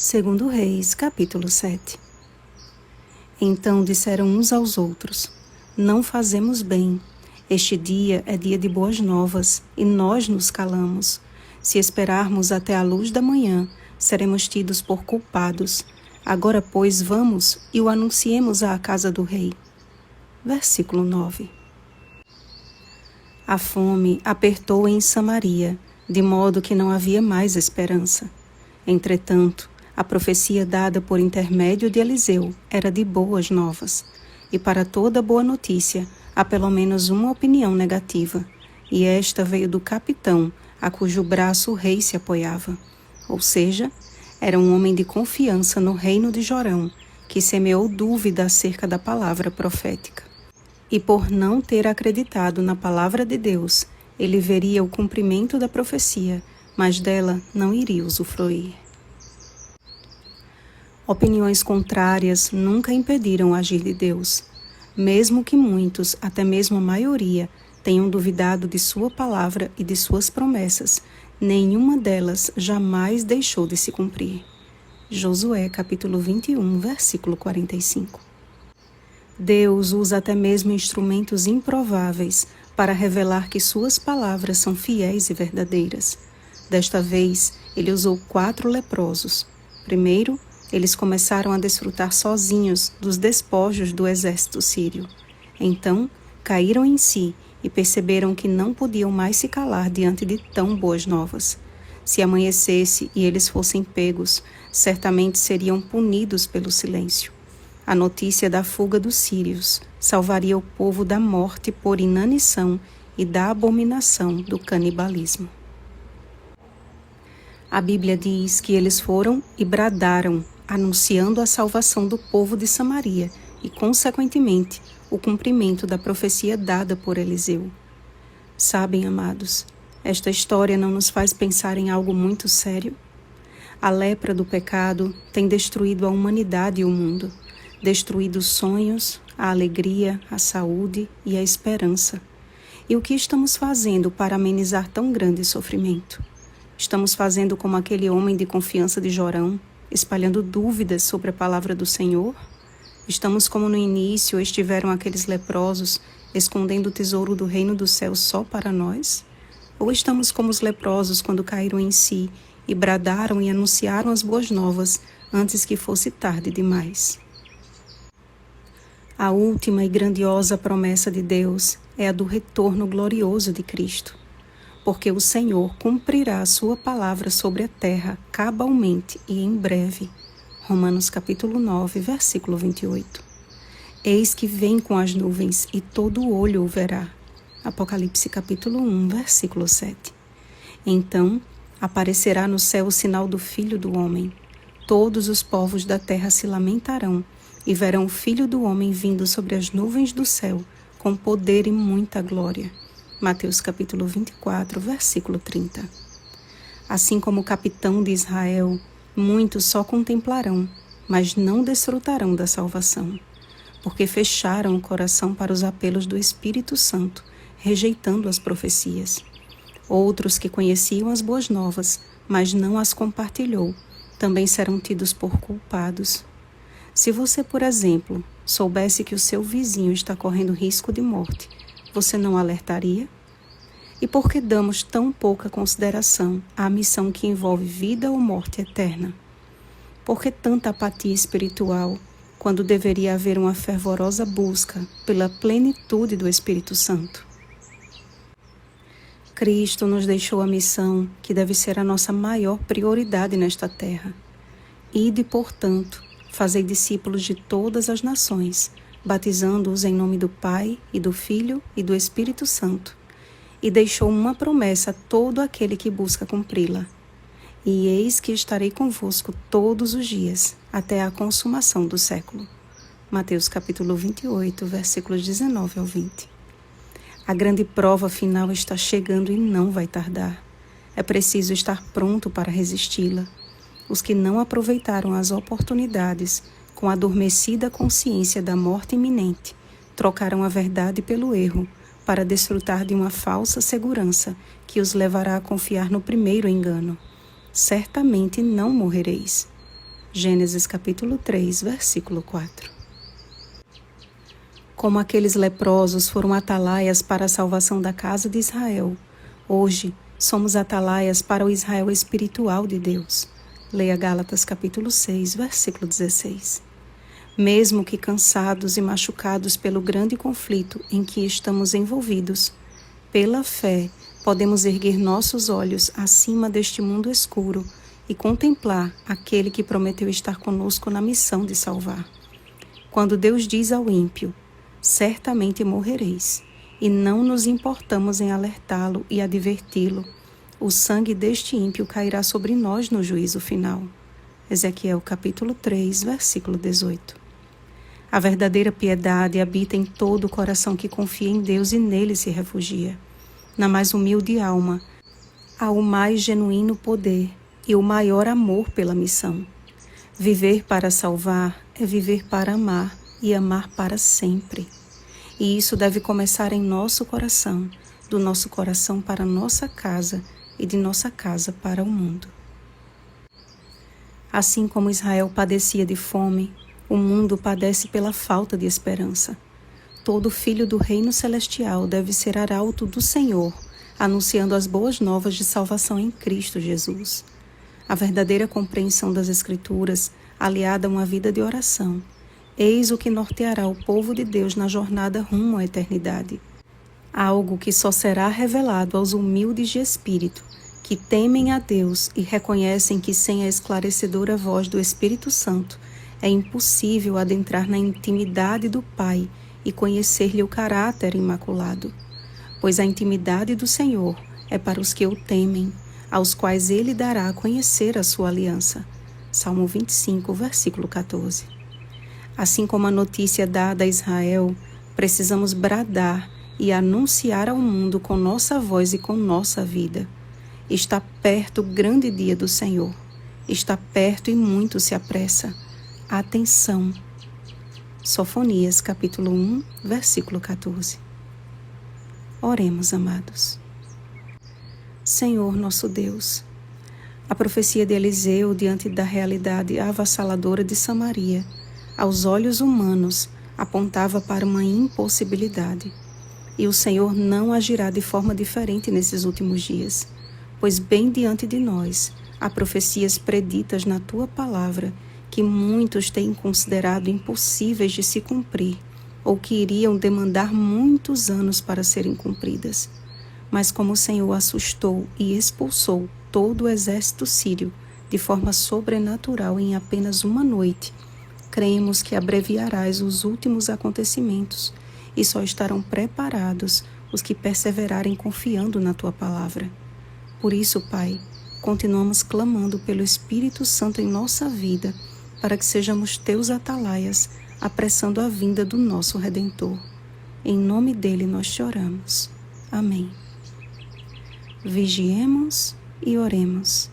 Segundo Reis, capítulo 7. Então disseram uns aos outros: Não fazemos bem. Este dia é dia de boas novas, e nós nos calamos. Se esperarmos até a luz da manhã, seremos tidos por culpados. Agora, pois, vamos e o anunciemos à casa do rei. Versículo 9. A fome apertou em Samaria, de modo que não havia mais esperança. Entretanto, a profecia dada por intermédio de Eliseu era de boas novas, e para toda boa notícia há pelo menos uma opinião negativa, e esta veio do capitão, a cujo braço o rei se apoiava. Ou seja, era um homem de confiança no reino de Jorão, que semeou dúvida acerca da palavra profética. E por não ter acreditado na palavra de Deus, ele veria o cumprimento da profecia, mas dela não iria usufruir. Opiniões contrárias nunca impediram o agir de Deus. Mesmo que muitos, até mesmo a maioria, tenham duvidado de sua palavra e de suas promessas, nenhuma delas jamais deixou de se cumprir. Josué, capítulo 21, versículo 45. Deus usa até mesmo instrumentos improváveis para revelar que suas palavras são fiéis e verdadeiras. Desta vez, ele usou 4 leprosos. Primeiro, eles começaram a desfrutar sozinhos dos despojos do exército sírio. Então, caíram em si e perceberam que não podiam mais se calar diante de tão boas novas. Se amanhecesse e eles fossem pegos, certamente seriam punidos pelo silêncio. A notícia da fuga dos sírios salvaria o povo da morte por inanição e da abominação do canibalismo. A Bíblia diz que eles foram e bradaram, anunciando a salvação do povo de Samaria e, consequentemente, o cumprimento da profecia dada por Eliseu. Sabem, amados, esta história não nos faz pensar em algo muito sério? A lepra do pecado tem destruído a humanidade e o mundo, destruído os sonhos, a alegria, a saúde e a esperança. E o que estamos fazendo para amenizar tão grande sofrimento? Estamos fazendo como aquele homem de confiança de Jorão, espalhando dúvidas sobre a palavra do Senhor? Estamos como no início estiveram aqueles leprosos, escondendo o tesouro do reino dos céus só para nós? Ou estamos como os leprosos quando caíram em si e bradaram e anunciaram as boas novas antes que fosse tarde demais? A última e grandiosa promessa de Deus é a do retorno glorioso de Cristo, porque o Senhor cumprirá a sua palavra sobre a terra cabalmente e em breve. Romanos capítulo 9, versículo 28. Eis que vem com as nuvens e todo olho o verá. Apocalipse capítulo 1, versículo 7. Então aparecerá no céu o sinal do Filho do Homem. Todos os povos da terra se lamentarão e verão o Filho do Homem vindo sobre as nuvens do céu com poder e muita glória. Mateus capítulo 24, versículo 30. Assim como o capitão de Israel, muitos só contemplarão, mas não desfrutarão da salvação, porque fecharam o coração para os apelos do Espírito Santo, rejeitando as profecias. Outros que conheciam as boas novas, mas não as compartilhou, também serão tidos por culpados. Se você, por exemplo, soubesse que o seu vizinho está correndo risco de morte, você não alertaria? E por que damos tão pouca consideração à missão que envolve vida ou morte eterna? Por que tanta apatia espiritual, quando deveria haver uma fervorosa busca pela plenitude do Espírito Santo? Cristo nos deixou a missão que deve ser a nossa maior prioridade nesta terra. Ide, portanto, fazei discípulos de todas as nações, batizando-os em nome do Pai, e do Filho, e do Espírito Santo. E deixou uma promessa a todo aquele que busca cumpri-la. E eis que estarei convosco todos os dias, até a consumação do século. Mateus capítulo 28, versículos 19 ao 20. A grande prova final está chegando e não vai tardar. É preciso estar pronto para resisti-la. Os que não aproveitaram as oportunidades, com a adormecida consciência da morte iminente, trocaram a verdade pelo erro para desfrutar de uma falsa segurança que os levará a confiar no primeiro engano. Certamente não morrereis. Gênesis capítulo 3, versículo 4. Como aqueles leprosos foram atalaias para a salvação da casa de Israel, hoje somos atalaias para o Israel espiritual de Deus. Leia Gálatas capítulo 6, versículo 16. Mesmo que cansados e machucados pelo grande conflito em que estamos envolvidos, pela fé podemos erguer nossos olhos acima deste mundo escuro e contemplar aquele que prometeu estar conosco na missão de salvar. Quando Deus diz ao ímpio, certamente morrereis, e não nos importamos em alertá-lo e adverti-lo, o sangue deste ímpio cairá sobre nós no juízo final. Ezequiel capítulo 3, versículo 18. A verdadeira piedade habita em todo o coração que confia em Deus e nele se refugia. Na mais humilde alma, há o mais genuíno poder e o maior amor pela missão. Viver para salvar é viver para amar e amar para sempre. E isso deve começar em nosso coração, do nosso coração para nossa casa e de nossa casa para o mundo. Assim como Israel padecia de fome, o mundo padece pela falta de esperança. Todo filho do reino celestial deve ser arauto do Senhor, anunciando as boas novas de salvação em Cristo Jesus. A verdadeira compreensão das Escrituras, aliada a uma vida de oração, eis o que norteará o povo de Deus na jornada rumo à eternidade. Algo que só será revelado aos humildes de espírito, que temem a Deus e reconhecem que sem a esclarecedora voz do Espírito Santo é impossível adentrar na intimidade do Pai e conhecer-lhe o caráter imaculado. Pois a intimidade do Senhor é para os que o temem, aos quais ele dará a conhecer a sua aliança. Salmo 25, versículo 14. Assim como a notícia dada a Israel, precisamos bradar e anunciar ao mundo com nossa voz e com nossa vida. Está perto o grande dia do Senhor. Está perto e muito se apressa. Atenção! Sofonias capítulo 1, versículo 14. Oremos, amados. Senhor nosso Deus, a profecia de Eliseu diante da realidade avassaladora de Samaria, aos olhos humanos, apontava para uma impossibilidade. E o Senhor não agirá de forma diferente nesses últimos dias, pois bem diante de nós há profecias preditas na Tua palavra que muitos têm considerado impossíveis de se cumprir ou que iriam demandar muitos anos para serem cumpridas. Mas como o Senhor assustou e expulsou todo o exército sírio de forma sobrenatural em apenas uma noite, cremos que abreviarás os últimos acontecimentos e só estarão preparados os que perseverarem confiando na Tua palavra. Por isso, Pai, continuamos clamando pelo Espírito Santo em nossa vida, para que sejamos Teus atalaias, apressando a vinda do nosso Redentor. Em nome dele nós te oramos. Amém. Vigiemos e oremos.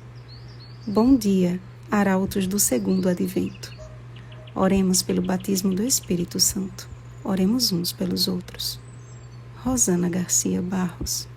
Bom dia, arautos do segundo advento. Oremos pelo batismo do Espírito Santo. Oremos uns pelos outros. Rosana Garcia Barros.